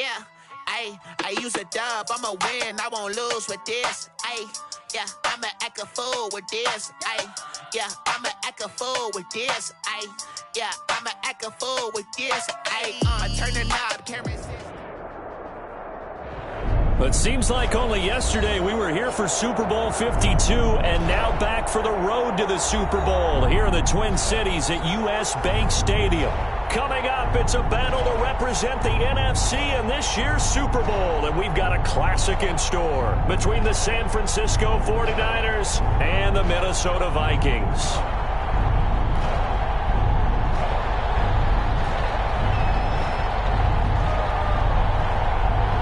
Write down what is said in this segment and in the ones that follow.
Yeah, I use a dub, I'ma win, I won't lose with this. Yeah, I'ma act a fool with this. Yeah, I'ma act a fool with this. Yeah, I'ma act a fool with this. I turn the knob, can't resist. But seems like only yesterday we were here for Super Bowl 52 and now back for the road to the Super Bowl here in the Twin Cities at US Bank Stadium. Coming up, it's a battle to represent the NFC in this year's Super Bowl, and we've got a classic in store between the San Francisco 49ers and the Minnesota Vikings.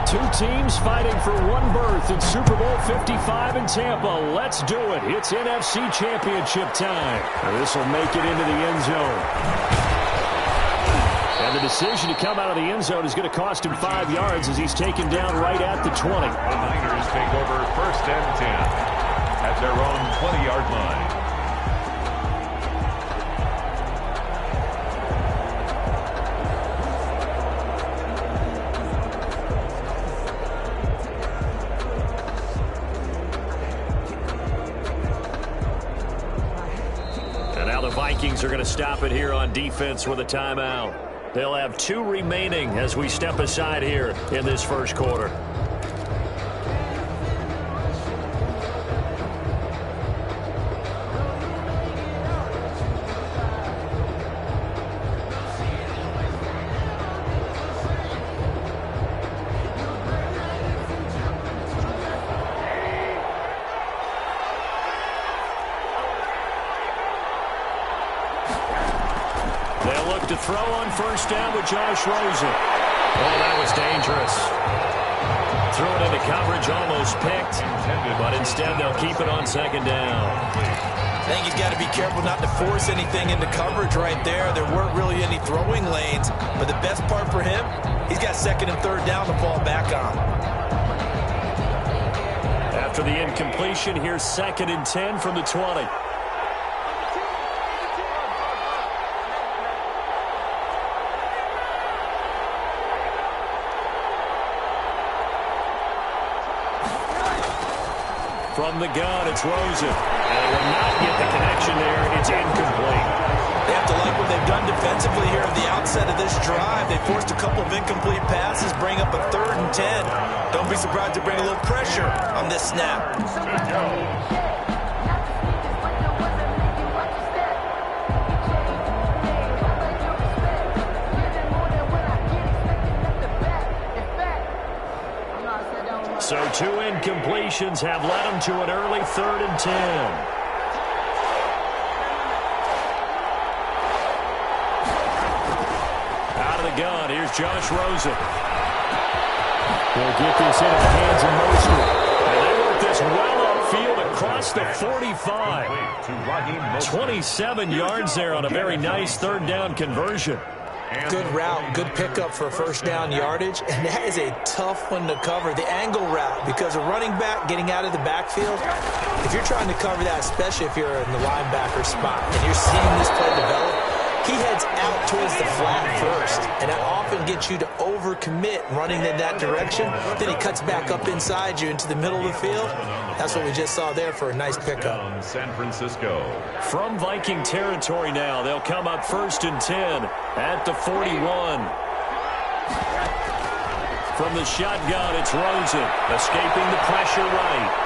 Two teams fighting for one berth in Super Bowl 55 in Tampa. Let's do it. It's NFC Championship time. This will make it into the end zone. And the decision to come out of the end zone is going to cost him 5 yards as he's taken down right at the 20. The Niners take over 1st and 10 at their own 20-yard line. Vikings are going to stop it here on defense with a timeout. They'll have 2 remaining as we step aside here in this first quarter. To throw on 1st down with Josh Rosen. Oh, that was dangerous. Threw it into coverage, almost picked, but instead they'll keep it on 2nd down. I think he's got to be careful not to force anything into coverage right there. There weren't really any throwing lanes, but the best part for him, he's got 2nd and 3rd down to fall back on. After the incompletion, here's 2nd and 10 from the 20. From the gun, it's Rosen. And it will not get the connection there. It's incomplete. They have to like what they've done defensively here at the outset of this drive. They forced a couple of incomplete passes, bring up a 3rd and 10. Don't be surprised to bring a little pressure on this snap. So 2 incompletions have led them to an early 3rd and 10. Out of the gun, here's Josh Rosen. They'll get this into the hands of Mosley. And they work this well upfield across the 45. 27 yards there on a very nice 3rd down conversion. Good route, good pickup for 1st down yardage, and that is a tough one to cover, the angle route, because a running back getting out of the backfield, if you're trying to cover that, especially if you're in the linebacker spot, and you're seeing this play develop, he heads out towards the flat first, and that often gets you to overcommit running in that direction. Then he cuts back up inside you into the middle of the field. That's what we just saw there for a nice pickup. San Francisco. From Viking territory now, they'll come up 1st and 10 at the 41. From the shotgun, it's Rosen, escaping the pressure right.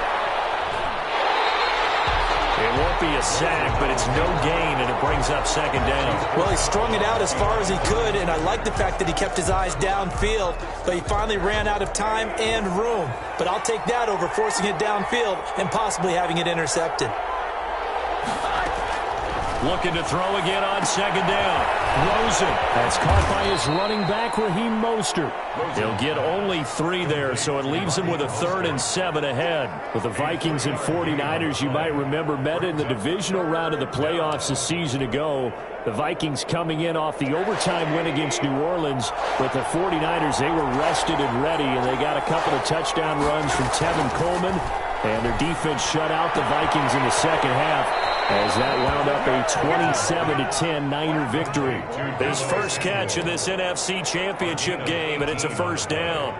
It won't be a sack, but it's no gain, and it brings up 2nd down. Well, he strung it out as far as he could, and I like the fact that he kept his eyes downfield, but he finally ran out of time and room. But I'll take that over forcing it downfield and possibly having it intercepted. Looking to throw again on 2nd down. Rosen. That's caught by his running back, Raheem Mostert. He'll get only 3 there, so it leaves him with a 3rd and 7 ahead. With the Vikings and 49ers, you might remember, met in the divisional round of the playoffs a season ago. The Vikings coming in off the overtime win against New Orleans. But the 49ers, they were rested and ready, and they got a couple of touchdown runs from Tevin Coleman And their defense shut out the Vikings in the second half as that wound up a 27-10 Niner victory. His first catch in this NFC Championship game, and it's a first down.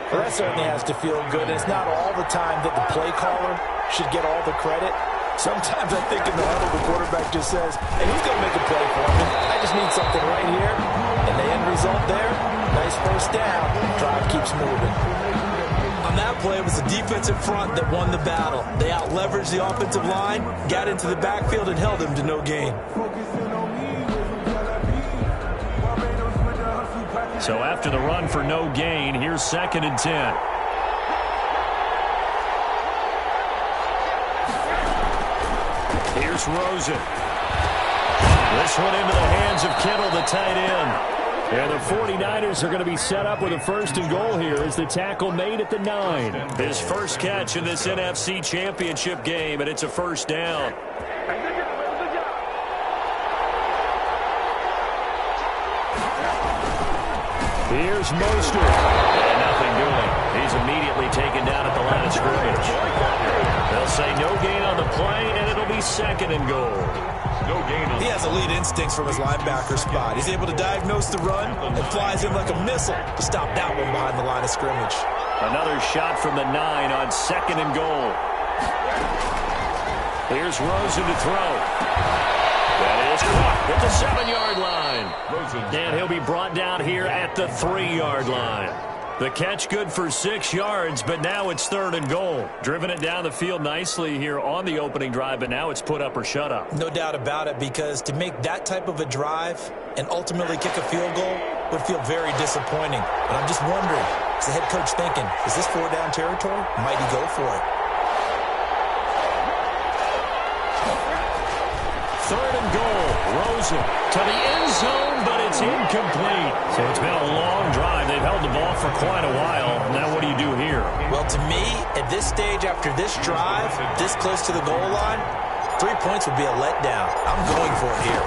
Well, that certainly has to feel good. It's not all the time that the play caller should get all the credit. Sometimes I think in the huddle, the quarterback just says, hey, who's going to make a play for me? I just need something right here. And the end result there, nice first down. Drive keeps moving. On that play, it was the defensive front that won the battle. They out-leveraged the offensive line, got into the backfield, and held them to no gain. So after the run for no gain, here's 2nd and 10. Here's Rosen. This one into the hands of Kittle, the tight end. And the 49ers are going to be set up with a 1st and goal here as the tackle made at the 9. His first catch in this NFC Championship game, and it's a first down. Here's Mostert. And nothing doing. He's immediately taken down at the line of scrimmage. They'll say no gain on the play, and it'll be 2nd and goal. No gain on. He has elite instincts from his linebacker spot. He's able to diagnose the run and flies in like a missile to stop that one behind the line of scrimmage. Another shot from the 9 on 2nd and goal. Here's Rosen to throw. That is caught at the 7-yard line. And he'll be brought down here at the 3-yard line. The catch good for 6 yards, but now it's 3rd and goal. Driven it down the field nicely here on the opening drive, but now it's put up or shut up. No doubt about it, because to make that type of a drive and ultimately kick a field goal would feel very disappointing. But I'm just wondering, is the head coach thinking, is this 4-down territory? Might he go for it? 3rd and goal. Rosen to the end zone, but it's incomplete. So it's been a long drive. They've held the ball for quite a while. Now what do you do here? Well, to me, at this stage after this drive, this close to the goal line, 3 points would be a letdown. I'm going for it here.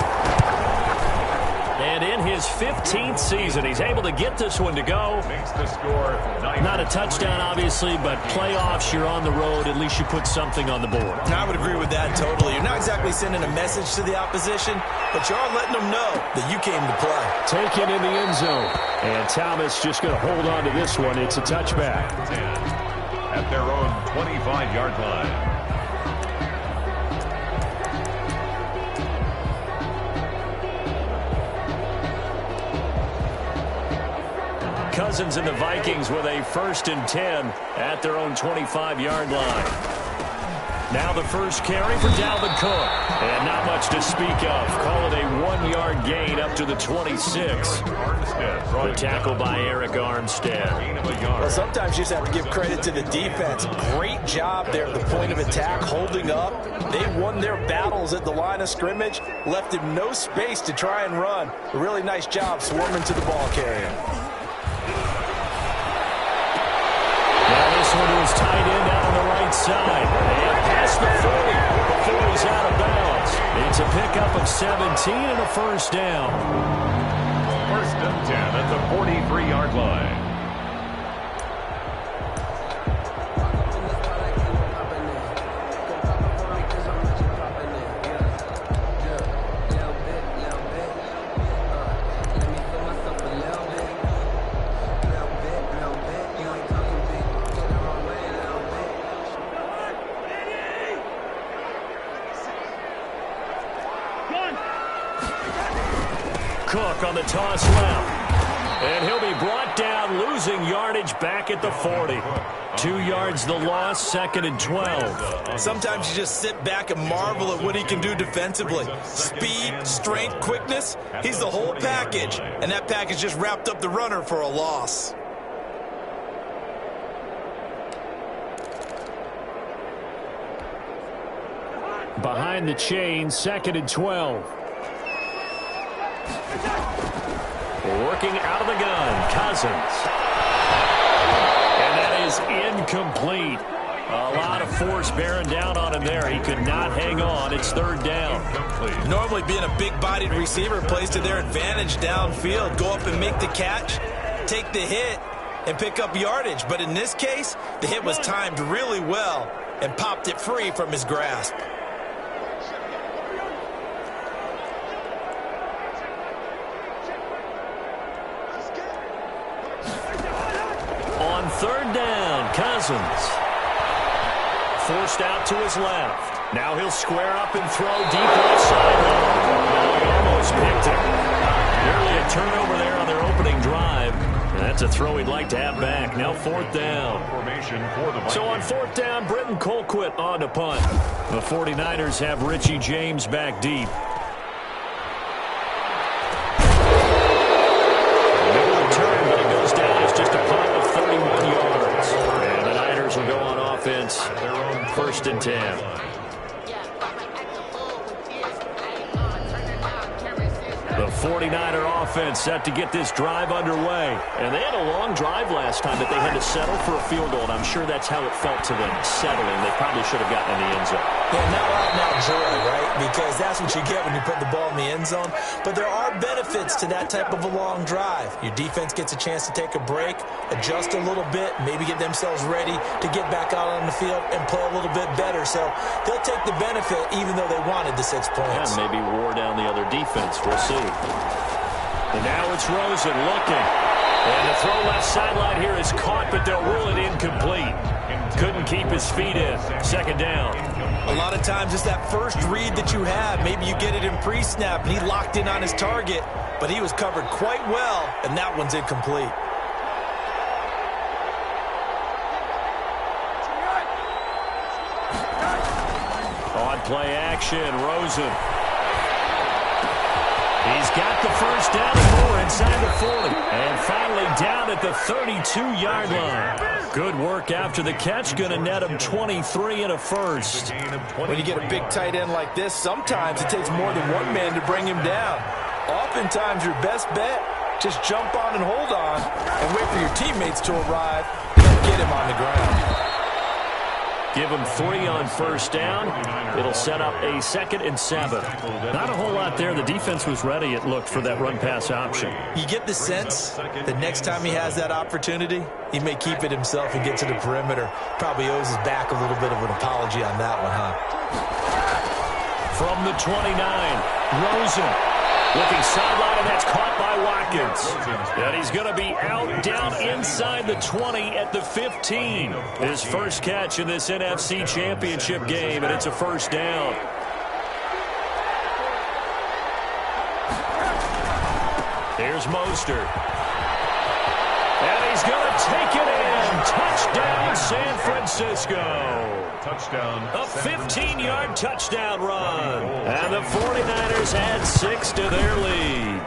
And in his 15th season, he's able to get this one to go. Makes the score 9. Not a touchdown, obviously, but playoffs, you're on the road. At least you put something on the board. I would agree with that totally. You're not exactly sending a message to the opposition, but you are letting them know that you came to play. Taken in the end zone. And Thomas just going to hold on to this one. It's a touchback. 10 at their own 25-yard line. Cousins and the Vikings with a 1st and 10 at their own 25-yard line. Now the first carry for Dalvin Cook. And not much to speak of. Call it a 1-yard gain up to the 26. The tackle by Eric Armstead. Well, sometimes you just have to give credit to the defense. Great job there at the point of attack, holding up. They won their battles at the line of scrimmage, left him no space to try and run. A really nice job swarming to the ball carrier. This one to his tight end out on the right side. And past the 40 before he's out of bounds. It's a pickup of 17 and a first down. 1st and 10 at the 43-yard line. Cook on the toss left. And he'll be brought down, losing yardage back at the 40. 2 yards the loss, 2nd and 12. Sometimes you just sit back and marvel at what he can do defensively. Speed, strength, quickness, he's the whole package. And that package just wrapped up the runner for a loss. Behind the chain, 2nd and 12. Working out of the gun, Cousins. And that is incomplete. A lot of force bearing down on him there. He could not hang on. It's 3rd down. Normally being a big-bodied receiver plays to their advantage downfield. Go up and make the catch, take the hit, and pick up yardage. But in this case, the hit was timed really well. and popped it free from his grasp. On third down, Cousins. Forced out to his left. Now he'll square up and throw deep left sideline. Now he almost picked it. Nearly a turnover there on their opening drive. And that's a throw he'd like to have back. Now fourth down. So on fourth down, Britton Colquitt on to punt. The 49ers have Richie James back deep. No return, but it goes down as just a punt of 31 yards. And the Niners will go on offense. First and 10. The 49er offense set to get this drive underway. And they had a long drive last time, but they had to settle for a field goal, and I'm sure that's how it felt to them, settling. They probably should have gotten in the end zone. Yeah, not joy, right? Because that's what you get when you put the ball in the end zone. But there are benefits to that type of a long drive. Your defense gets a chance to take a break, adjust a little bit, maybe get themselves ready to get back out on the field and play a little bit better. So they'll take the benefit even though they wanted the 6 points. Yeah, maybe wore down the other defense. We'll see. And now it's Rosen looking. And the throw left sideline here is caught, but they'll rule it incomplete. Couldn't keep his feet in. Second down. A lot of times it's that first read that you have. Maybe you get it in pre-snap, and he locked in on his target, but he was covered quite well, and that one's incomplete. On play action, Rosen. He's got the first down and more inside the 40. And finally down at the 32-yard line. Good work after the catch. Going to net him 23 and a first. When you get a big tight end like this, sometimes it takes more than one man to bring him down. Oftentimes your best bet, just jump on and hold on and wait for your teammates to arrive and get him on the ground. Give him 3 on first down. It'll set up a 2nd and 7. Not a whole lot there. The defense was ready, it looked, for that run-pass option. You get the sense that next time he has that opportunity, he may keep it himself and get to the perimeter. Probably owes his back a little bit of an apology on that one, huh? From the 29, Rosen. Looking sideline, and that's caught by Watkins. And he's going to be out down inside the 20 at the 15. His first catch in this NFC Championship game, and it's a first down. Here's Mostert. And he's going to take it in. Touchdown, San Francisco. Touchdown. A 15-yard touchdown run. And the 49ers add 6 to their lead.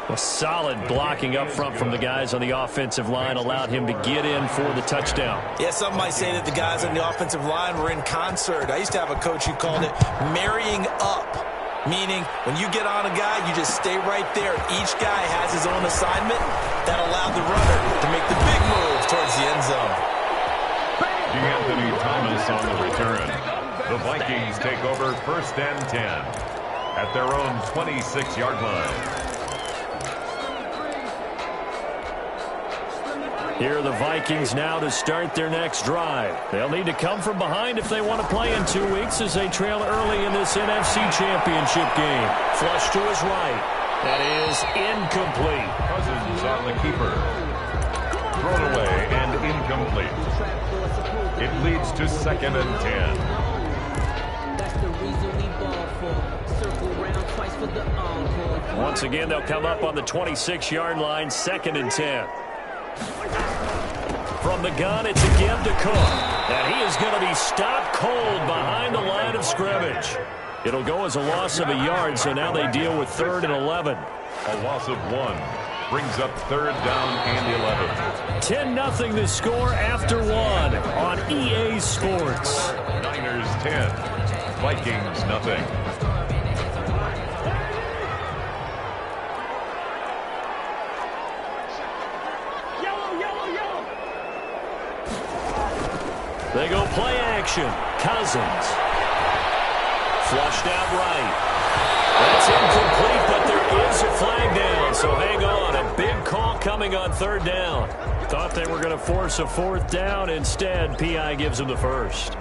A solid blocking up front from the guys on the offensive line allowed him to get in for the touchdown. Yeah, some might say that the guys on the offensive line were in concert. I used to have a coach who called it marrying up, meaning when you get on a guy, you just stay right there. Each guy has his own assignment that allowed the runner to make the big move towards the end zone. Anthony Thomas on the return. The Vikings take over 1st and 10 at their own 26-yard line. Here are the Vikings now to start their next drive. They'll need to come from behind if they want to play in 2 weeks as they trail early in this NFC Championship game. Flush to his right. That is incomplete. Cousins on the keeper. Thrown away and incomplete. It leads to 2nd and 10. That's the reason we ball for. Circle round twice for the encore. Once again, they'll come up on the 26-yard line, 2nd and 10. From the gun, it's again to Cook. And he is going to be stopped cold behind the line of scrimmage. It'll go as a loss of a yard, so now they deal with 3rd and 11. A loss of 1 brings up 3rd down and 11. 10-0 the score after 1 on EA Sports. Niners 10, Vikings nothing. They go play action. Cousins. Flushed out right. That's incomplete, but there is a flag down, so hang on. A big call coming on 3rd down. Thought they were going to force a 4th down. Instead, P.I. gives them the first.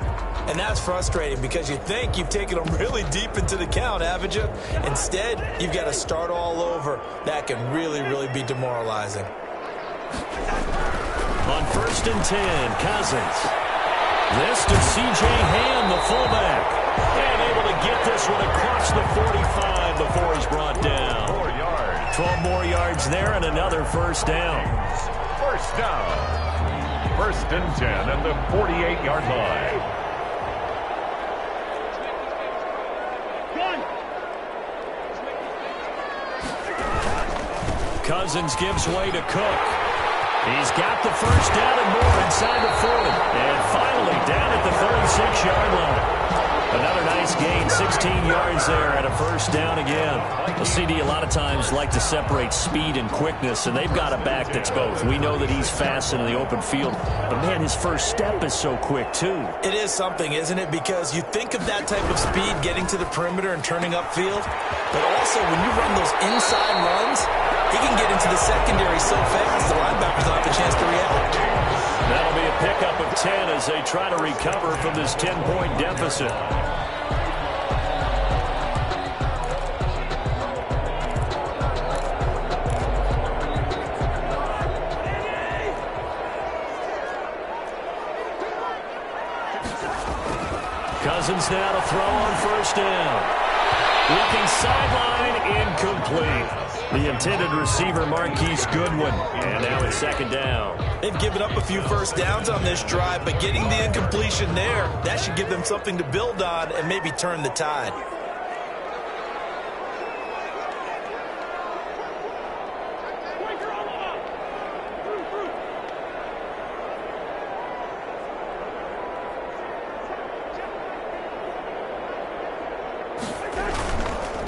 And that's frustrating because you think you've taken them really deep into the count, haven't you? Instead, you've got to start all over. That can really, really be demoralizing. On 1st and 10, Cousins. This to C.J. Ham, the fullback. And able to get this one across the 45 before he's brought down. 4 yards. 12 more yards there and another first down. First down. 1st and 10 at the 48-yard line. Cousins gives way to Cook. He's got the first down and more inside the 40. And finally down at the 36-yard line. Another nice gain, 16 yards there and a first down again. Well, CD a lot of times like to separate speed and quickness, and they've got a back that's both. We know that he's fast in the open field, but man, his first step is so quick too. It is something, isn't it? Because you think of that type of speed getting to the perimeter and turning upfield, but also when you run those inside runs, he can get into the secondary so fast the linebackers don't have a chance to react. That'll be a pickup of 10 as they try to recover from this 10-point deficit. Cousins now to throw on first down. Looking sideline, incomplete. The intended receiver, Marquise Goodwin. And now it's second down. They've given up a few first downs on this drive, but getting the incompletion there, that should give them something to build on and maybe turn the tide.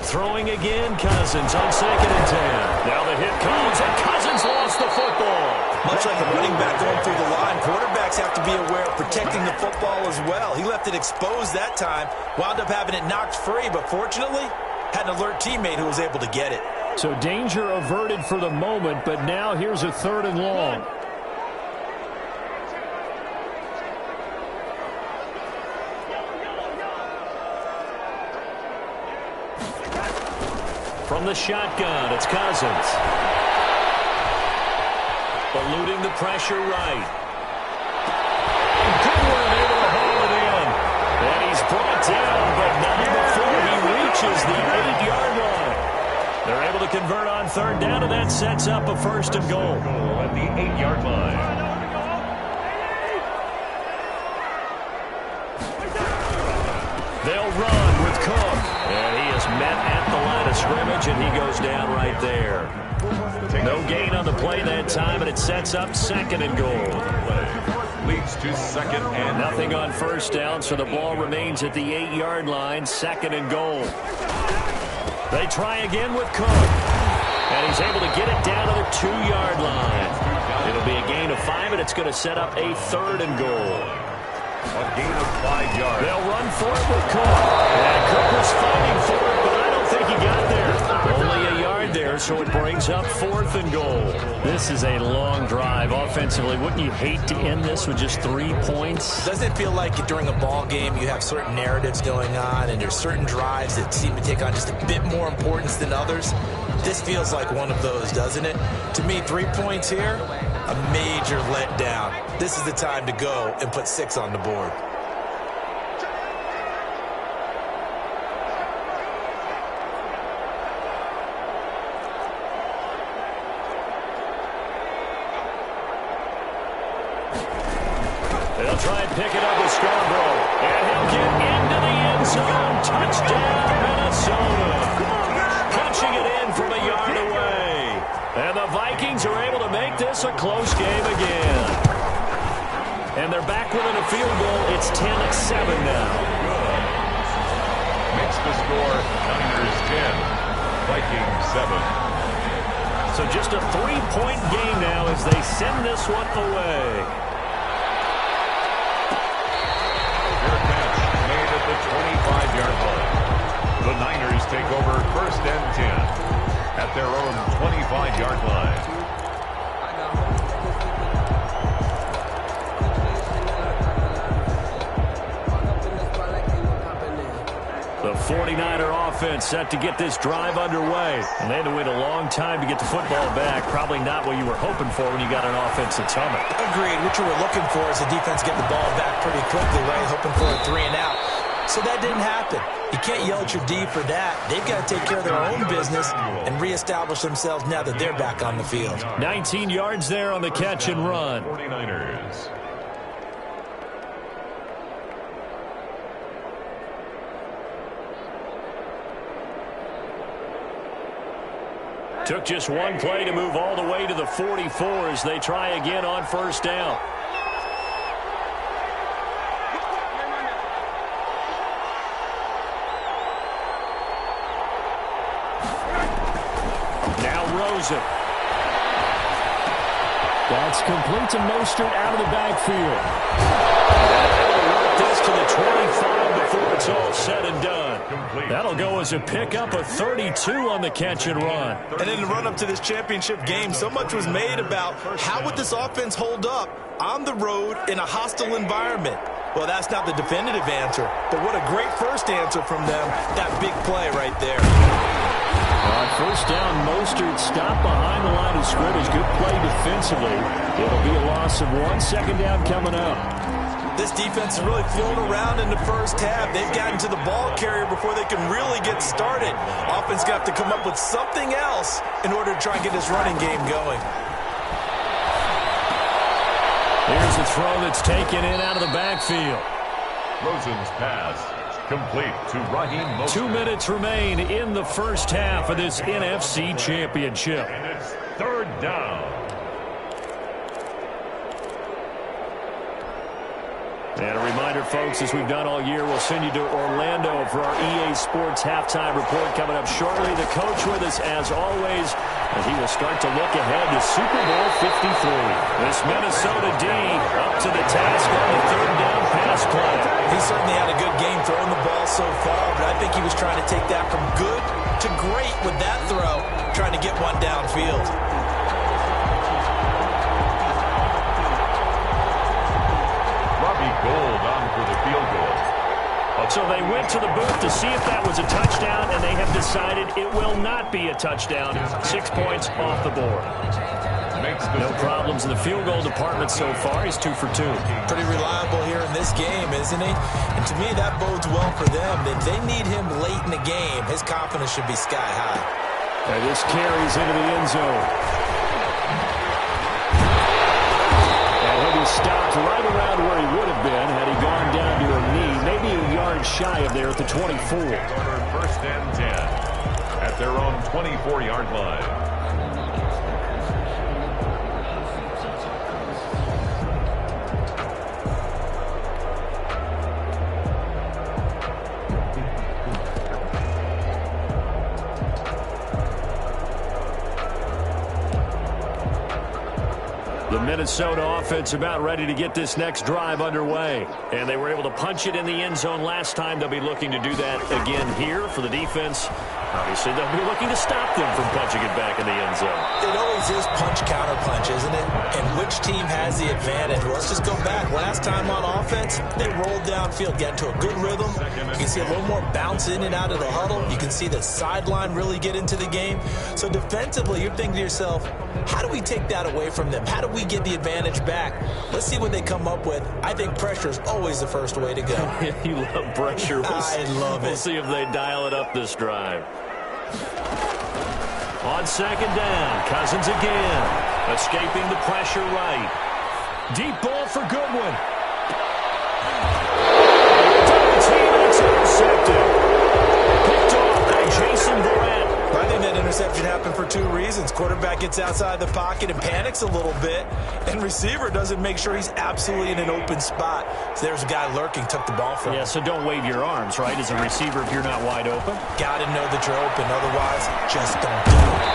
Throwing again, Cousins on 2nd and 10. Now the hit comes, and Cousins lost the football. Much like a running back going through the line, quarterbacks have to be aware of protecting the football as well. He left it exposed that time, wound up having it knocked free, but fortunately, had an alert teammate who was able to get it. So danger averted for the moment, but now here's a 3rd and long. From the shotgun, it's Cousins. Eluding the pressure right. Goodwin able to haul it in. And he's brought down, but not before he reaches the 8-yard line. They're able to convert on 3rd down, and that sets up a 1st and goal. At the 8-yard line. They'll run with Cook. And he is met at the line of scrimmage, and he goes down right there. No gain on the play that time, and it sets up 2nd and goal. Leads to 2nd and nothing on first down, so the ball remains at the 8-yard line, 2nd and goal. They try again with Cook. And he's able to get it down to the 2-yard line. It'll be a gain of 5, and it's going to set up a 3rd and goal. A gain of 5 yards. They'll run for it with Cook. And Cook was fighting for it, but I don't think he got there. Only a yard there, so it brings up 4th and goal. This is a long drive offensively. Wouldn't you hate to end this with just 3 points? Doesn't it feel like during a ball game you have certain narratives going on and there's certain drives that seem to take on just a bit more importance than others? This feels like one of those, doesn't it? To me, 3 points here, a major letdown. This is the time to go and put 6 on the board. They'll try and pick it up with Scarborough. And he'll get into the end zone. Touchdown, Minnesota. Punching it in from a yard away. And the Vikings are able to make this a close game again. And they're back within a field goal. It's 10-7 now. Makes the score Niners 10, Vikings 7. So just a 3-point game now as they send this one away. The 25-yard line. The Niners take over 1st and 10 at their own 25-yard line. The 49er offense set to get this drive underway. And they had to wait a long time to get the football back. Probably not what you were hoping for when you got an offense that's humming. Agreed. What you were looking for is the defense get the ball back pretty quickly, right? Hoping for a 3 and out. So that didn't happen. You can't yell at your D for that. They've got to take care of their own business and reestablish themselves now that they're back on the field. 19 yards there on the catch and run. 49ers. Took just one play to move all the way to the 44 as they try again on first down. Now Rosen. That's complete to Mostert out of the backfield. This to the 25 before it's all said and done. That'll go as a pickup of 32 on the catch and run. And in the run-up to this championship game, so much was made about how would this offense hold up on the road in a hostile environment. Well, that's not the definitive answer, but what a great first answer from them, that big play right there. On first down, Mostert stopped behind the line of scrimmage. Good play defensively. It'll be a loss of 1. Second down coming up. This defense has really flown around in the first half. They've gotten to the ball carrier before they can really get started. Offense got to come up with something else in order to try and get this running game going. Here's a throw that's taken in out of the backfield. Rosen's pass complete to Raheem Mostert. 2 minutes remain in the first half of this NFC Championship. And it's third down. And a reminder, folks, as we've done all year, we'll send you to Orlando for our EA Sports halftime report coming up shortly. The coach with us, as always, and he will start to look ahead to Super Bowl 53. This Minnesota D up to the task on the third down pass play. He certainly had a good game throwing the ball so far, but I think he was trying to take that from good to great with that throw, trying to get one downfield. Gold on for the field goal. So they went to the booth to see if that was a touchdown, and they have decided it will not be a touchdown. 6 points off the board. No problems in the field goal department so far. He's 2 for 2. Pretty reliable here in this game, isn't he? And to me, that bodes well for them. If they need him late in the game, his confidence should be sky high. And this carries into the end zone. Stopped right around where he would have been had he gone down to a knee, maybe a yard shy of there at the 24. First and 10 at their own 24-yard line. The Minnesota offense about ready to get this next drive underway. And they were able to punch it in the end zone last time. They'll be looking to do that again here for the defense. Obviously, they'll be looking to stop them from punching it back in the end zone. It always is punch-counter-punch, isn't it? And which team has the advantage? Well, let's just go back. Last time on offense, they rolled downfield, got into a good rhythm. You can see a little more bounce in and out of the huddle. You can see the sideline really get into the game. So defensively, you're thinking to yourself, how do we take that away from them? How do we get the advantage back? Let's see what they come up with. I think pressure is always the first way to go. You love pressure. I love it. We'll see if they dial it up this drive. On second down, Cousins again. Escaping the pressure right. Deep ball for Goodwin. It's intercepted. Picked off by Jason Verrett. I think that interception happened for 2 reasons. Quarterback gets outside the pocket and panics a little bit, and receiver doesn't make sure he's absolutely in an open spot. So there's a guy lurking, took the ball from him. Yeah, so don't wave your arms, right, as a receiver if you're not wide open. Got to know that you're open, otherwise just don't do it.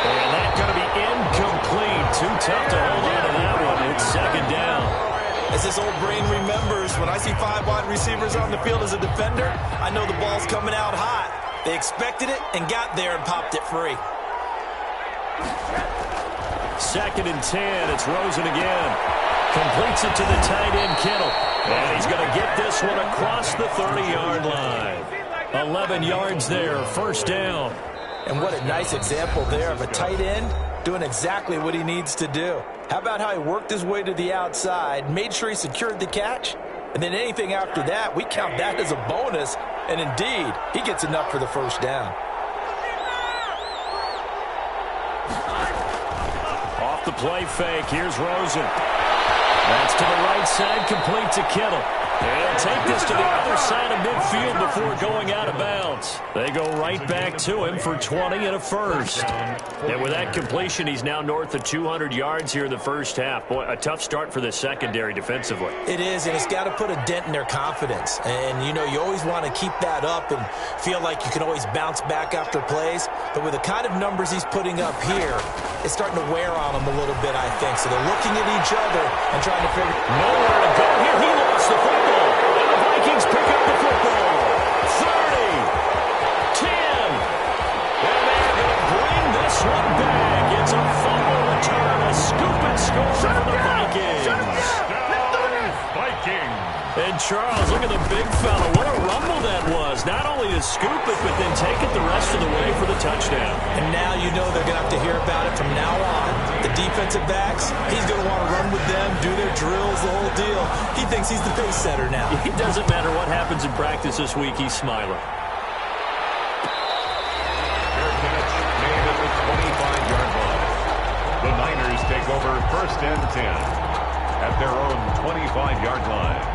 And that's going to be incomplete. Too tough to hold on to that one. It's second down. As this old brain remembers, when I see 5 wide receivers on the field as a defender, I know the ball's coming out hot. They expected it and got there and popped it free. Second and 10. It's Rosen again. Completes it to the tight end, Kittle. And he's going to get this one across the 30-yard line. 11 yards there, first down. And what a nice example there of a tight end doing exactly what he needs to do. How about how he worked his way to the outside, made sure he secured the catch, and then anything after that, we count that as a bonus, and indeed, he gets enough for the first down. Off the play fake, here's Rosen. That's to the right side, complete to Kittle. And take this to the other side of midfield before going out of bounds. They go right back to him for 20 and a first. And with that completion, he's now north of 200 yards here in the first half. Boy, a tough start for the secondary defensively. It is, and it's got to put a dent in their confidence. And, you know, you always want to keep that up and feel like you can always bounce back after plays. But with the kind of numbers he's putting up here, it's starting to wear on them a little bit, I think. So they're looking at each other and trying to figure nowhere to go here. He lost the football. And the Vikings pick up the football. 30, 10. And they're going to bring this one back. It's a fumble return, a scoop and score for the Vikings. And Charles, look at the big fella. What a rumble that was. Not only to scoop it, but then take it the rest of the way for the touchdown. And now you know they're going to have to hear about it from now on. The defensive backs, he's going to want to run with them, do their drills, the whole deal. He thinks he's the pace setter now. It doesn't matter what happens in practice this week, he's smiling. Made at the 25-yard line. The Niners take over first and 10 at their own 25-yard line.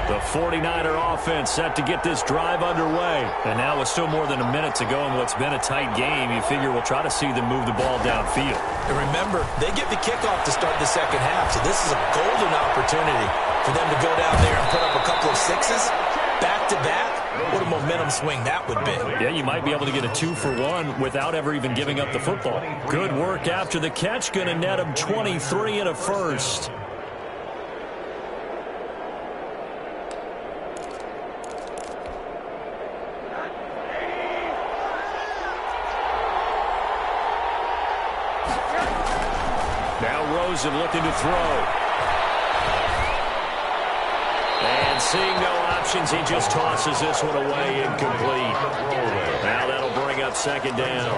The 49er offense set to get this drive underway. And now with still more than a minute to go in what's been a tight game, you figure we'll try to see them move the ball downfield. And remember, they get the kickoff to start the second half, so this is a golden opportunity for them to go down there and put up a couple of sixes back-to-back. What a momentum swing that would be. Yeah, you might be able to get a 2-for-1 without ever even giving up the football. Good work after the catch. Going to net him 23 and a first. And looking to throw. And seeing no options, he just tosses this one away, incomplete. Now that'll bring up second down.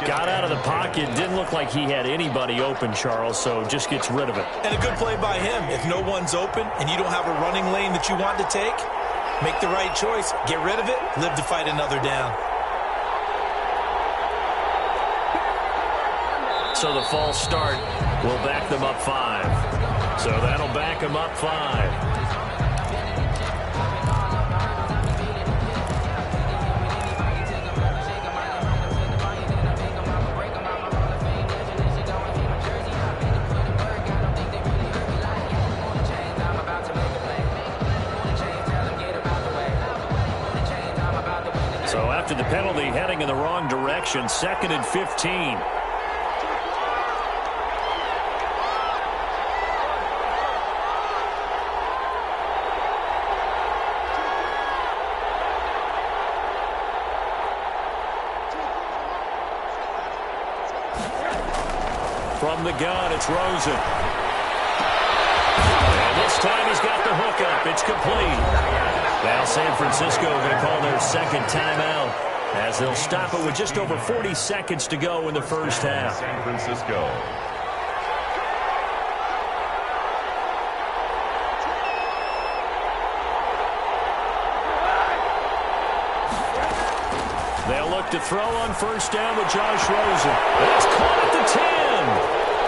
Got out of the pocket, didn't look like he had anybody open, Charles, so just gets rid of it. And a good play by him. If no one's open and you don't have a running lane that you want to take, make the right choice. Get rid of it, live to fight another down. So the false start will back them up 5. So that'll back them up 5. So after the penalty, heading in the wrong direction, 2nd and 15. From the gun, it's Rosen. And this time he's got the hook up. It's complete. Now San Francisco going to call their second timeout as they'll stop it with just over 40 seconds to go in the first half. San Francisco. They'll look to throw on first down with Josh Rosen. It's caught at the 10.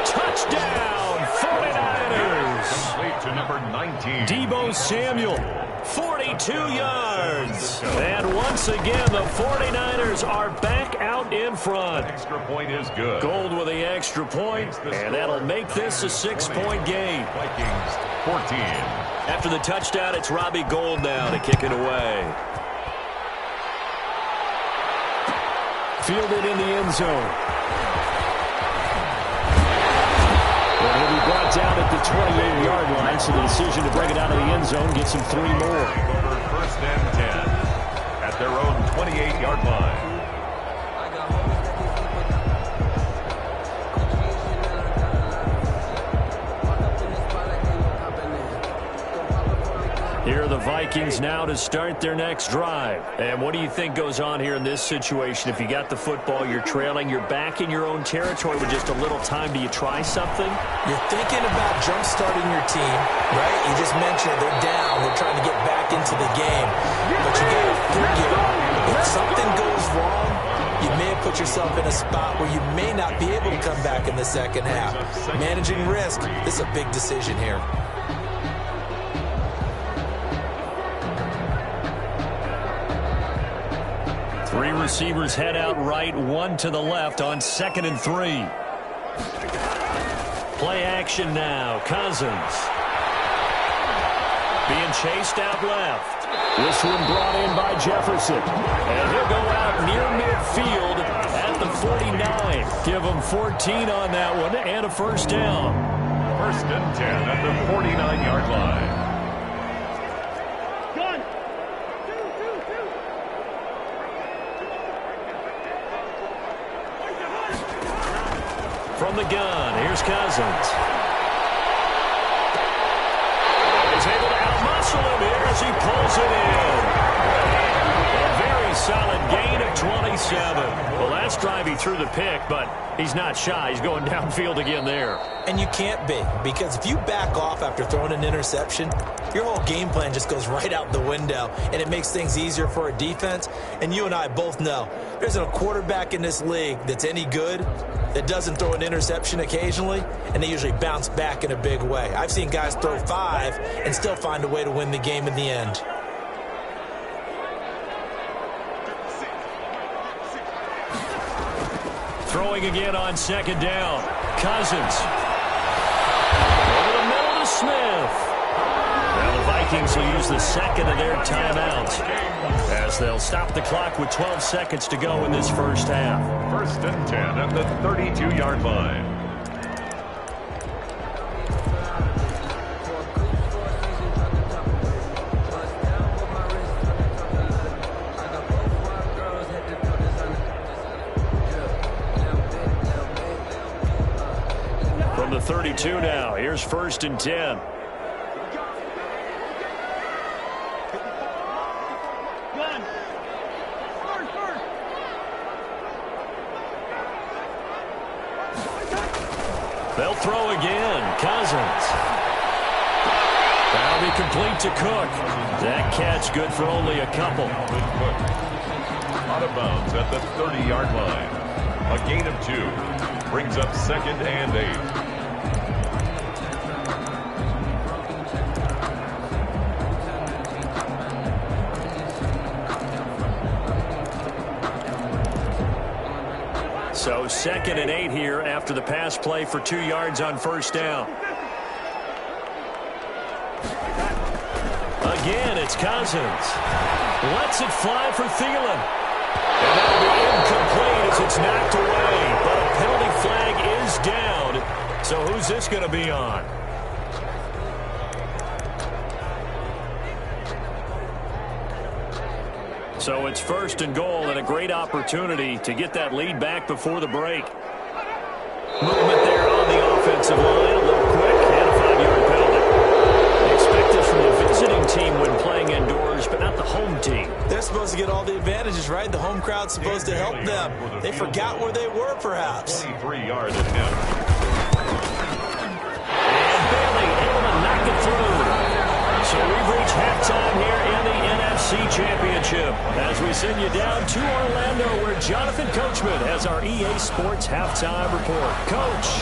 Touchdown, 49ers. Complete to number 19. Deebo Samuel, 42 yards. And once again, the 49ers are back out in front. Extra point is good. Gold with the extra point, and that'll make this a 6-point game. Vikings 14. After the touchdown, it's Robbie Gould now to kick it away. Fielded in the end zone. And he'll be brought down at the 28-yard line, so the decision to bring it out of the end zone gets him 3 more. Over first and 10 at their own 28-yard line. Here are the Vikings now to start their next drive. And what do you think goes on here in this situation? If you got the football, you're trailing, you're back in your own territory with just a little time. Do you try something? You're thinking about jump-starting your team, right? You just mentioned they're down. They're trying to get back into the game. But you got to figure, if something goes wrong, you may have put yourself in a spot where you may not be able to come back in the second half. Managing risk, this is a big decision here. Three receivers head out right, one to the left on 2nd and 3. Play action now. Cousins being chased out left. This one brought in by Jefferson. And he'll go out near midfield at the 49. Give him 14 on that one and a first down. 1st and 10 at the 49-yard line. From the gun, here's Cousins. He's able to outmuscle him here as he pulls it in. A very solid gain of 27. Well, last drive he threw the pick, but he's not shy. He's going downfield again there. And you can't be, because if you back off after throwing an interception, your whole game plan just goes right out the window, and it makes things easier for a defense. And you and I both know there isn't a quarterback in this league that's any good that doesn't throw an interception occasionally, and they usually bounce back in a big way. I've seen guys throw 5 and still find a way to win the game in the end. Throwing again on 2nd down. Cousins. Over the middle to Smith. Now the Vikings will use the second of their timeouts as they'll stop the clock with 12 seconds to go in this first half. 1st and 10 at the 32-yard line. From the 32 now, here's 1st and 10. They'll throw again. Cousins. That'll be complete to Cook. That catch good for only a couple. Cook out of bounds at the 30-yard line. A gain of 2. Brings up 2nd and 8. So 2nd and 8 here after the pass play for 2 yards on 1st down. Again, it's Cousins. Lets it fly for Thielen. And that'll be incomplete as it's knocked away. But a penalty flag is down. So who's this going to be on? So it's 1st and goal and a great opportunity to get that lead back before the break. Movement there on the offensive line. A little quick and a 5-yard penalty. Expect this from the visiting team when playing indoors, but not the home team. They're supposed to get all the advantages, right? The home crowd's supposed to help them. They forgot where they were, perhaps. 23-yard attempt. And Bailey able to knock it through. So we've reached halftime here in the NFC Championship as we send you down to Orlando where Jonathan Coachman has our EA Sports Halftime Report. Coach.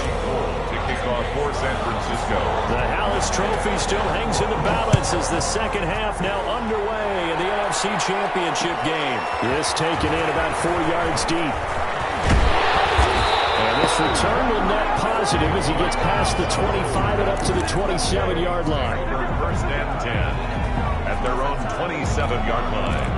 To kick off for San Francisco. The Hallis Trophy still hangs in the balance as the second half now underway in the NFC Championship game. This taken in about 4 yards deep. And this return will net positive as he gets past the 25 and up to the 27-yard line. 1st and 10 at their own 27-yard line.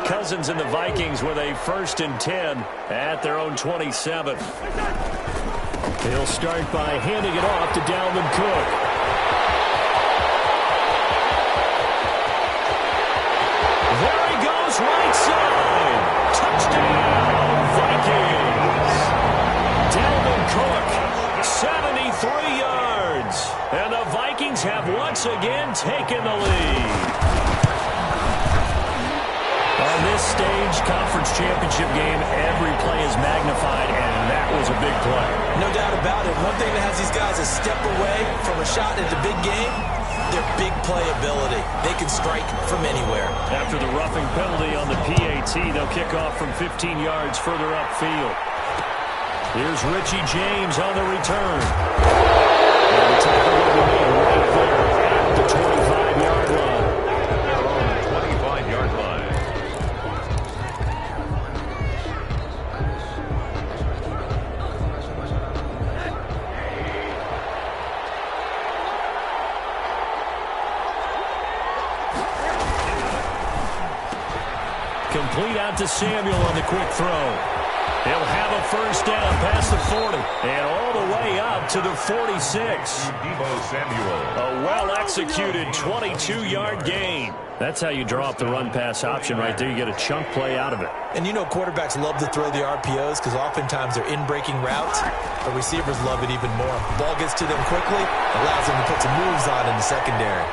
Cousins and the Vikings with a 1st and 10 at their own 27. He'll start by handing it off to Dalvin Cook. There he goes, right side. Touchdown, Vikings. Dalvin Cook, 73 yards. And the Vikings have once again taking the lead. On this stage, conference championship game, every play is magnified, and that was a big play. No doubt about it. One thing that has these guys a step away from a shot in the big game, their big play ability. They can strike from anywhere. After the roughing penalty on the PAT, they'll kick off from 15 yards further upfield. Here's Richie James on the return. And the tackle will be made right there at the 25-yard line. They're on the 25-yard line. Complete out to Samuel on the quick throw. He'll have a first down past the 40 and all the way up to the 46. Deebo Samuel. A well-executed 22-yard gain. That's how you draw up the run-pass option right there. You get a chunk play out of it. And you know quarterbacks love to throw the RPOs because oftentimes they're in-breaking routes, but receivers love it even more. The ball gets to them quickly, allows them to put some moves on in the secondary.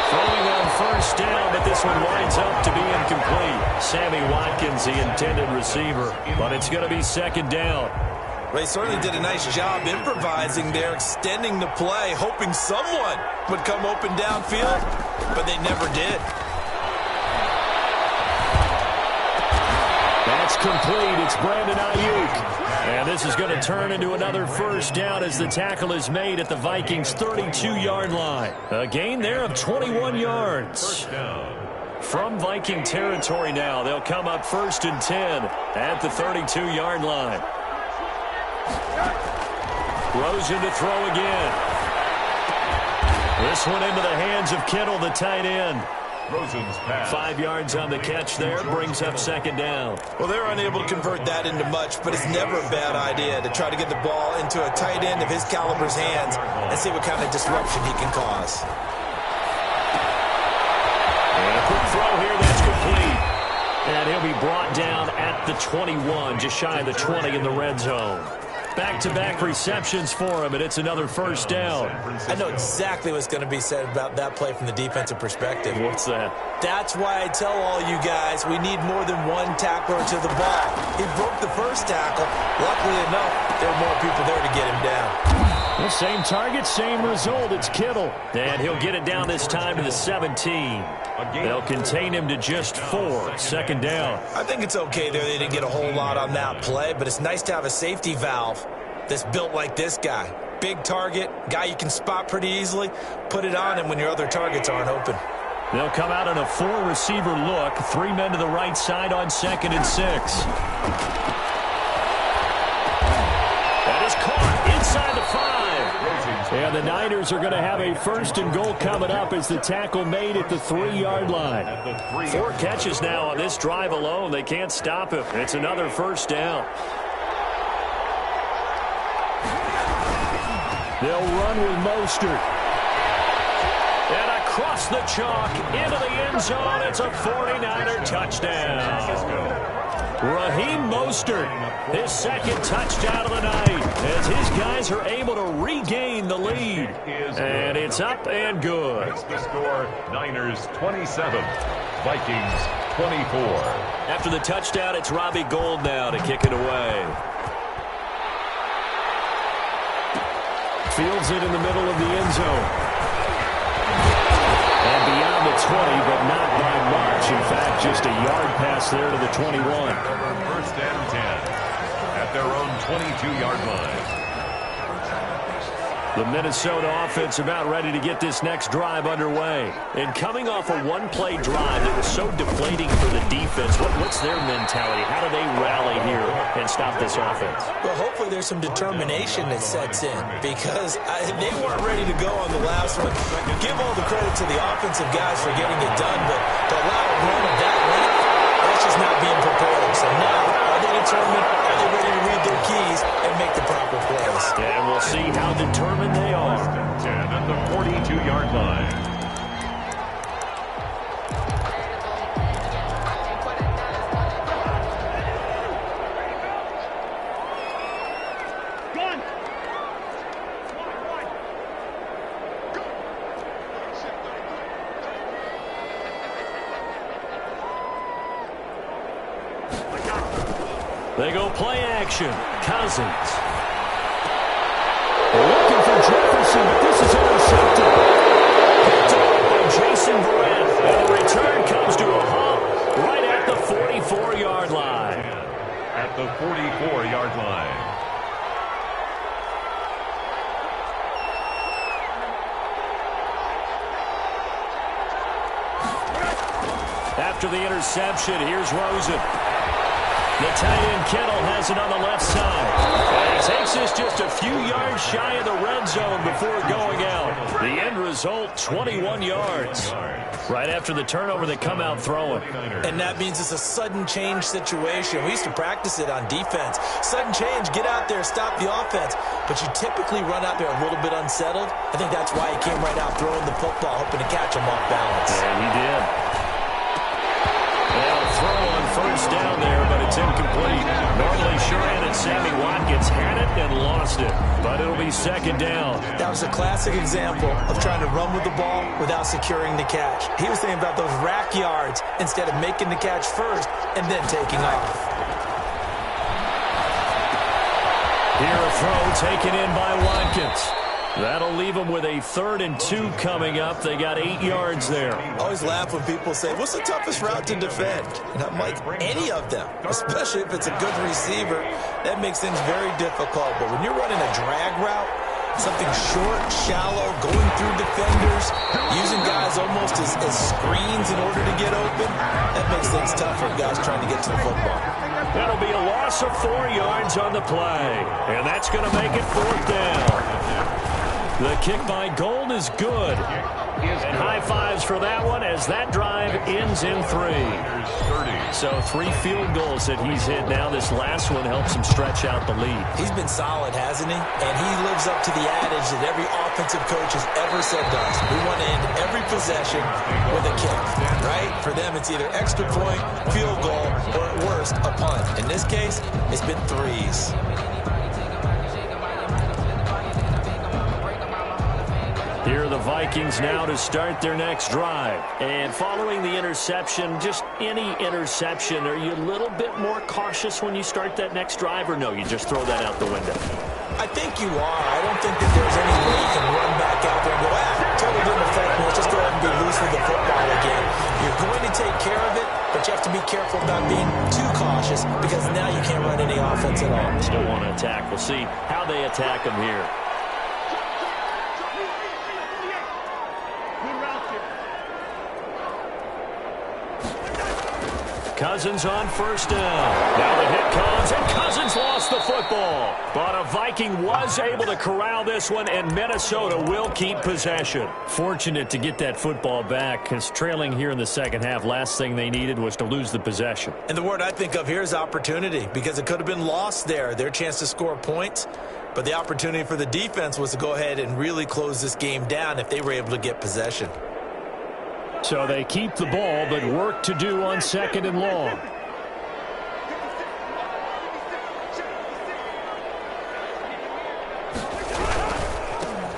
Throwing on first down, but this one winds up to be incomplete. Sammy Watkins, the intended receiver, but it's going to be second down. They certainly did a nice job improvising there, extending the play, hoping someone would come open downfield, but they never did. That's complete. It's Brandon Ayuk. And this is going to turn into another first down as the tackle is made at the Vikings' 32-yard line. A gain there of 21 yards. From Viking territory now, they'll come up 1st and 10 at the 32-yard line. Rosen to throw again. This one into the hands of Kittle, the tight end. Rosen's pass. 5 yards on the catch there, brings up second down. Well, they're unable to convert that into much, but it's never a bad idea to try to get the ball into a tight end of his caliber's hands and see what kind of disruption he can cause. And a quick throw here, that's complete. And he'll be brought down at the 21, just shy of the 20 in the red zone. Back-to-back receptions for him, and it's another first down. I know exactly what's going to be said about that play from the defensive perspective. What's that? That's why I tell all you guys we need more than one tackler to the ball. He broke the first tackle. Luckily enough, there were more people there to get him down. Well, same target, same result. It's Kittle. And he'll get it down this time to the 17. They'll contain him to just 4. Second down. I think it's okay there. They didn't get a whole lot on that play, but it's nice to have a safety valve that's built like this guy. Big target, guy you can spot pretty easily. Put it on him when your other targets aren't open. They'll come out on a 4-receiver look. 3 men to the right side on 2nd and 6. That is caught inside the 5. And the Niners are going to have a 1st and goal coming up as the tackle made at the 3-yard line. 4 catches now on this drive alone. They can't stop him. It's another first down. They'll run with Mostert. And across the chalk into the end zone. It's a 49er touchdown. Raheem Mostert, his 2nd touchdown of the night, as his guys are able to regain the lead. And it's up and good. That's the score, Niners 27, Vikings 24. After the touchdown, it's Robbie Gould now to kick it away. Fields it in the middle of the end zone. And beyond the 20, but not by much. In fact, just a yard pass there to the 21. 1st and 10 at their own 22-yard line. The Minnesota offense about ready to get this next drive underway. And coming off a one-play drive that was so deflating for the defense, what's their mentality? How do they rally here and stop this offense? Well, hopefully there's some determination that sets in because they weren't ready to go on the last one. Give all the credit to the offensive guys for getting it done, but to allow a run of that length, that's just not being prepared. So now, are they determined? Are they ready to read their keys and make the proper plays? And we'll see how determined they are. 10 at the 42-yard line. They go play action. Cousins. Looking for Jefferson, but this is intercepted. Picked up by Jason Verrett. And the return comes to a halt right at the 44-yard line. At the 44-yard line. After the interception, here's Rosen. The tight end Kittle has it on the left side. And he takes this just a few yards shy of the red zone before going out. The end result, 21 yards. Right after the turnover, they come out throwing. And that means it's a sudden change situation. We used to practice it on defense. Sudden change, get out there, stop the offense. But you typically run out there a little bit unsettled. I think that's why he came right out throwing the football, hoping to catch him off balance. And he did. They'll throw on first down there, but it's incomplete. Normally, Shuran and Sammy Watkins had it and lost it, but it'll be second down. That was a classic example of trying to run with the ball without securing the catch. He was thinking about those rack yards instead of making the catch first and then taking off. Here a throw taken in by Watkins. That'll leave them with a 3rd and 2 coming up. They got 8 yards there. I always laugh when people say, what's the toughest route to defend? And I'm like, any of them, especially if it's a good receiver. That makes things very difficult. But when you're running a drag route, something short, shallow, going through defenders, using guys almost as screens in order to get open, that makes things tough for guys trying to get to the football. That'll be a loss of 4 yards on the play. And that's going to make it 4th down. The kick by Gold is good. And high fives for that one as that drive ends in 3. So 3 field goals that he's hit now. This last one helps him stretch out the lead. He's been solid, hasn't he? And he lives up to the adage that every offensive coach has ever said to us. We want to end every possession with a kick, right? For them, it's either extra point, field goal, or at worst, a punt. In this case, it's been 3s. Here are the Vikings now to start their next drive. And following the interception, just any interception, are you a little bit more cautious when you start that next drive, or no, you just throw that out the window? I think you are. I don't think that there's any way you can run back out there and go, totally didn't affect me. Let's just go ahead and be loose with the football again. You're going to take care of it, but you have to be careful about being too cautious because now you can't run any offense at all. Still want to attack. We'll see how they attack them here. Cousins on first down. Now the hit comes, and Cousins lost the football. But a Viking was able to corral this one, and Minnesota will keep possession. Fortunate to get that football back, because trailing here in the second half, last thing they needed was to lose the possession. And the word I think of here is opportunity, because it could have been lost there. Their chance to score points. But the opportunity for the defense was to go ahead and really close this game down if they were able to get possession. So they keep the ball, but work to do on 2nd and long.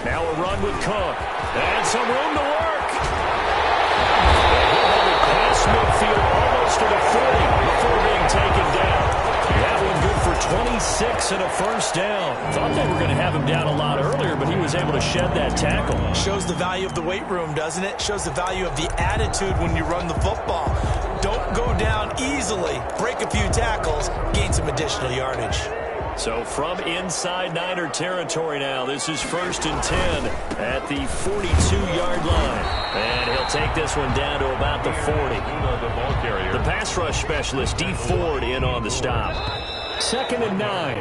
Now a run with Cook. And some room to work. Past midfield almost to the 40 before being taken down. That one good for 26 and a first down. Thought they were going to have him down a lot earlier, but he was able to shed that tackle. Shows the value of the weight room, doesn't it? Shows the value of the attitude when you run the football. Don't go down easily. Break a few tackles. Gain some additional yardage. So from inside Niner territory now, this is 1st and 10 at the 42-yard line. And he'll take this one down to about the 40. The pass rush specialist, D. Ford, in on the stop. 2nd and 9.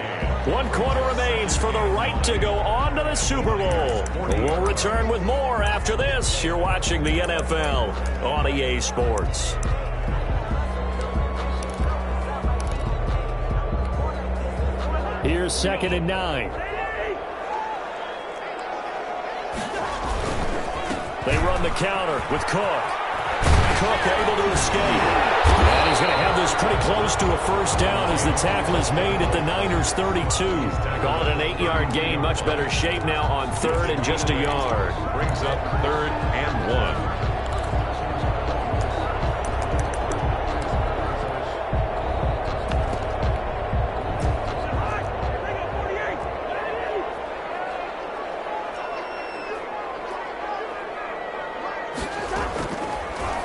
1 quarter remains for the right to go on to the Super Bowl. We'll return with more after this. You're watching the NFL on EA Sports. Here's 2nd and 9. They run the counter with Cook. Cook able to escape. And he's going to have this pretty close to a first down as the tackle is made at the Niners' 32. Call it an 8-yard gain. Much better shape now on 3rd and just a yard. Brings up 3rd and 1.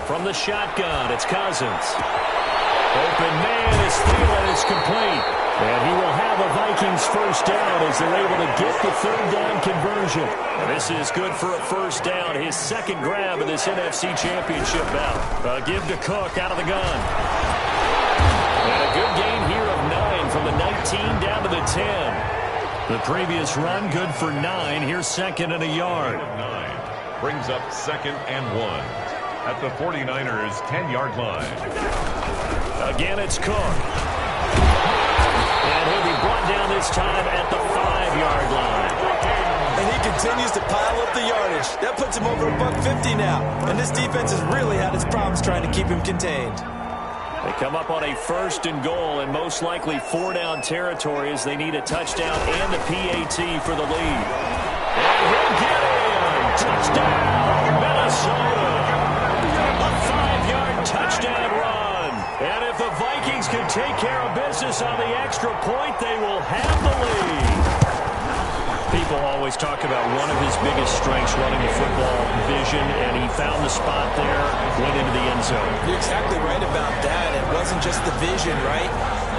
From the shotgun, it's Cousins. Open man is Thielen. It's complete. And he will have a Vikings first down as they're able to get the third down conversion. And this is good for a first down. His second grab of this NFC Championship bout. Give to Cook out of the gun. And a good gain here of 9 from the 19 down to the 10. The previous run good for 9. Here's second and a yard. 9 brings up second and 1 at the 49ers 10-yard line. Again, it's Cook. And he'll be brought down this time at the 5-yard line. And he continues to pile up the yardage. That puts him over $150 now. And this defense has really had its problems trying to keep him contained. They come up on a first and goal and most likely 4-down territory as they need a touchdown and a PAT for the lead. And he'll get in. Touchdown, Minnesota. A 5-yard touchdown run. And if the Vikings can take care of business on the extra point, they will have the lead. People always talk about one of his biggest strengths running the football, vision, and he found the spot there, went into the end zone. You're exactly right about that. It wasn't just the vision, right?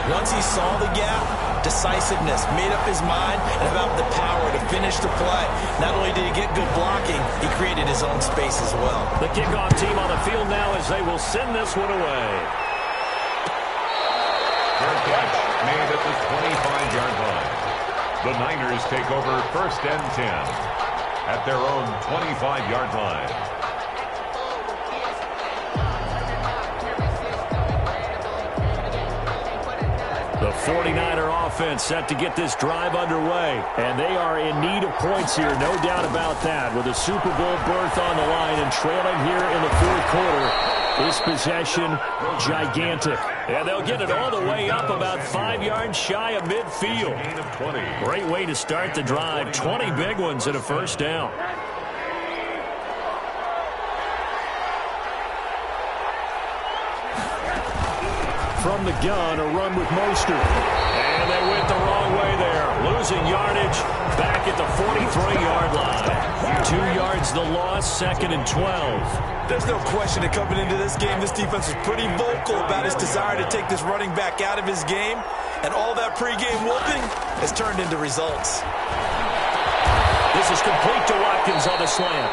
Once he saw the gap, decisiveness, made up his mind, and about the power to finish the play. Not only did he get good blocking, he created his own space as well. The kickoff team on the field now as they will send this one away. Fair catch made at the 25-yard line. The Niners take over first and 10 at their own 25-yard line. The 49er offense set to get this drive underway. And they are in need of points here, no doubt about that. With a Super Bowl berth on the line and trailing here in the fourth quarter. This possession, gigantic. And they'll get it all the way up about 5 yards shy of midfield. Great way to start the drive. 20 big ones and a first down. From the gun, a run with Mostert. And they went the wrong way there. Losing yardage back at the 43-yard line. 2 yards the loss, second and 12. There's no question that coming into this game, this defense was pretty vocal about his desire to take this running back out of his game. And all that pregame whooping has turned into results. This is complete to Watkins on the slant.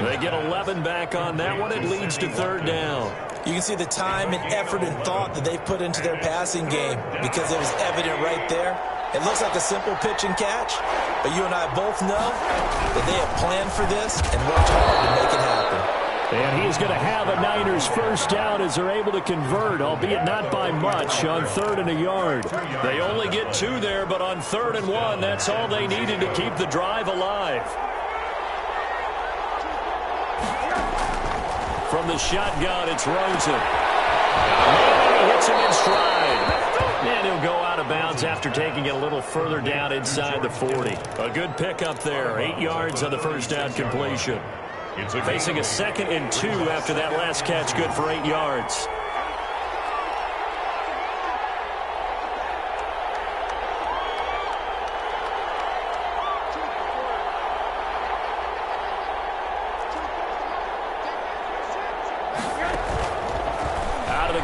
They get 11 back on that one. It leads to third down. You can see the time and effort and thought that they've put into their passing game because it was evident right there. It looks like a simple pitch and catch, but you and I both know that they have planned for this and worked hard to make it happen. And he's going to have a Niners first down as they're able to convert, albeit not by much, on third and a yard. They only get 2 there, but on third and 1, that's all they needed to keep the drive alive. From the shotgun, it's Rosen. And he hits him in stride. And he'll go out of bounds after taking it a little further down inside the 40. A good pickup there. 8 yards on the first down completion. Facing a second and 2 after that last catch, good for 8 yards.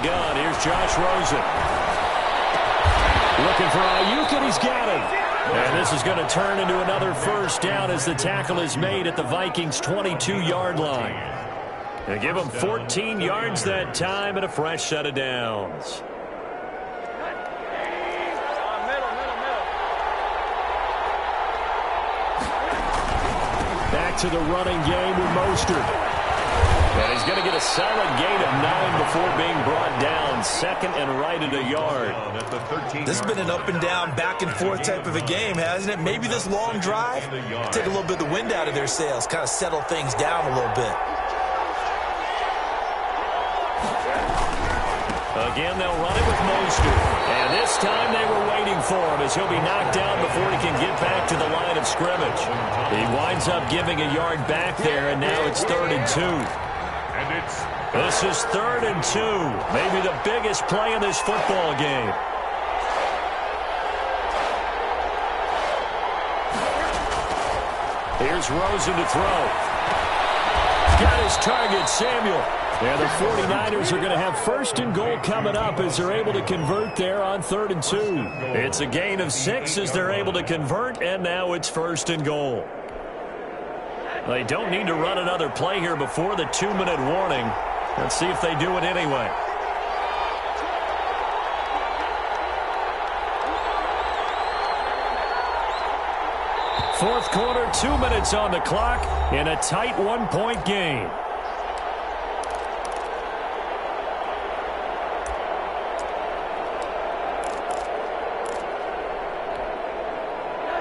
Gun. Here's Josh Rosen. Looking for Ayuk, and he's got him. And this is going to turn into another first down as the tackle is made at the Vikings' 22-yard line. They give them 14 yards that time and a fresh set of downs. Back to the running game with Mostert. And he's going to get a solid gain of 9 before being brought down. Second and right at a yard. This has been an up and down, back and forth type of a game, hasn't it? Maybe this long drive, take a little bit of the wind out of their sails, kind of settle things down a little bit. Again, they'll run it with Mostert. And this time they were waiting for him as he'll be knocked down before he can get back to the line of scrimmage. He winds up giving a yard back there, and now it's third and 2. This is third and 2. Maybe the biggest play in this football game. Here's Rosen to throw. Got his This target, Samuel. And the 49ers are going to have first and goal coming up as they're able to convert there on 3rd and 2. It's a gain of 6 as they're able to convert, and now it's first and goal. They don't need to run another play here before the 2-minute warning. Let's see if they do it anyway. Fourth quarter, 2 minutes on the clock in a tight 1-point game.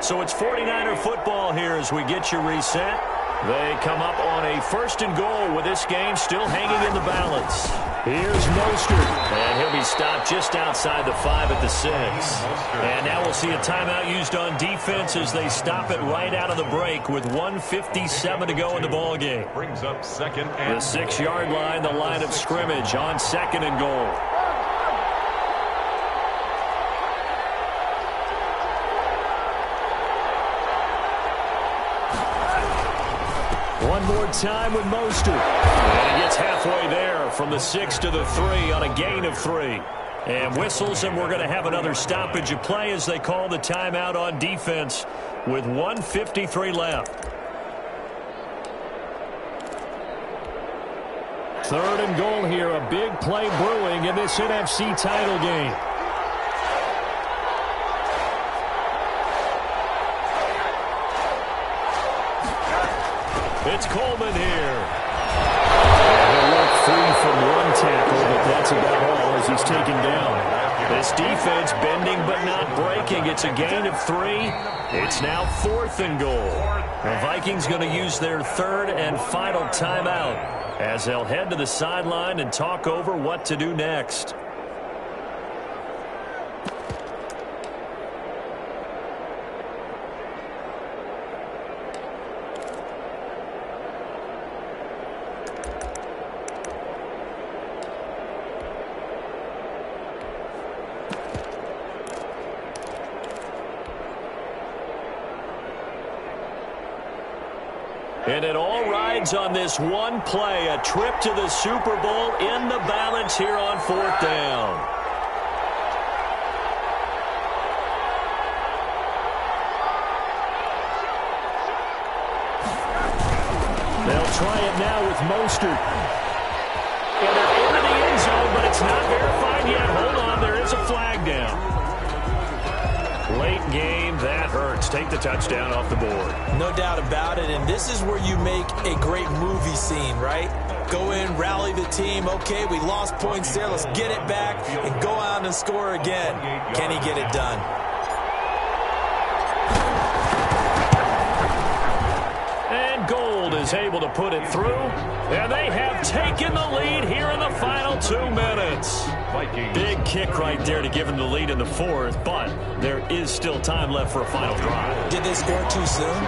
So it's 49er football here as we get you reset. They come up on a first and goal with this game still hanging in the balance. Here's Mostert, and he'll be stopped just outside the 5 at the 6. And now we'll see a timeout used on defense as they stop it right out of the break with 1:57 to go in the ballgame. Brings up second and the 6-yard line, the line of scrimmage on second and goal. One more time with Mostert. And he gets halfway there from the 6 to the 3 on a gain of 3. And whistles, and we're going to have another stoppage of play as they call the timeout on defense with 1:53 left. Third and goal here, a big play brewing in this NFC title game. It's Coleman here. He'll work free from one tackle, but that's about all as he's taken down. This defense bending but not breaking. It's a gain of 3. It's now 4th and goal. The Vikings going to use their 3rd and final timeout as they'll head to the sideline and talk over what to do next. And it all rides on this one play, a trip to the Super Bowl in the balance here on 4th down. They'll try it now with Mostert. And they're into the end zone, but it's not verified yet. Hold on, there is a flag down. Late game, that hurts. Take the touchdown off the board. No doubt about it, and this is where you make a great movie scene, right? Go in, rally the team. Okay, we lost points there. Let's get it back and go out and score again. Can he get it done? And Gold is able to put it through, and they have taken the lead here in the final 2 minutes. Big kick right there to give them the lead in the 4th, but there is still time left for a final drive. Did they score too soon?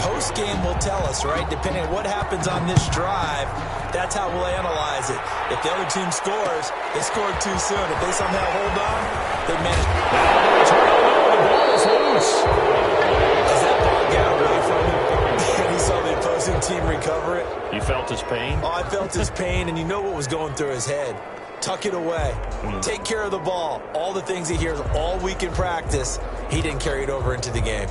Post-game will tell us, right? Depending on what happens on this drive, that's how we'll analyze it. If the other team scores, they scored too soon. If they somehow hold on, they managed. The ball is loose. As that ball got away from him, and he saw the opposing team recover it. You felt his pain? Oh, I felt his pain, and you know what was going through his head. Tuck it away. Take care of the ball. All the things he hears all week in practice, he didn't carry it over into the game.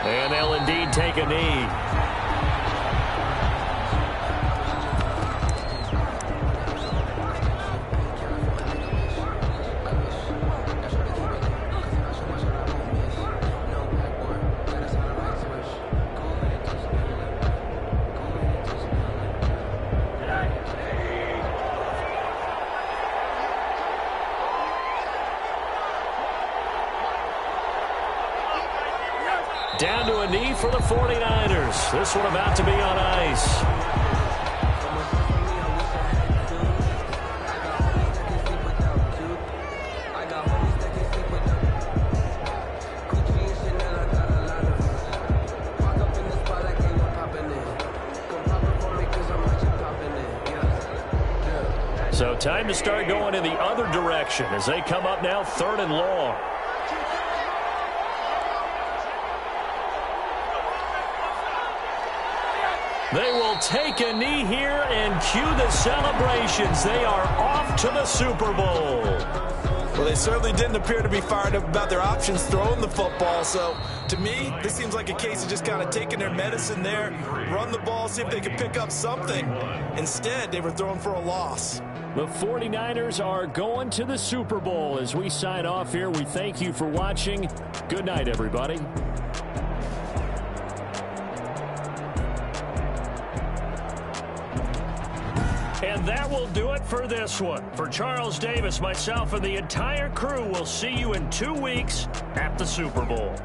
And they'll indeed take a knee. Down to a knee for the 49ers. This one about to be on ice. So time time to start going in the other direction as they come up now 3rd and long. They will take a knee here and cue the celebrations. They are off to the Super Bowl. Well, they certainly didn't appear to be fired up about their options throwing the football. So, to me, this seems like a case of just kind of taking their medicine there, run the ball, see if they can pick up something. Instead, they were throwing for a loss. The 49ers are going to the Super Bowl. As we sign off here, we thank you for watching. Good night, everybody. And that will do it for this one. For Charles Davis, myself, and the entire crew, we'll see you in 2 weeks at the Super Bowl.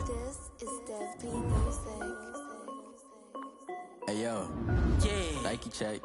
This is Dev B Music. Hey yo, Yeah. Nike check.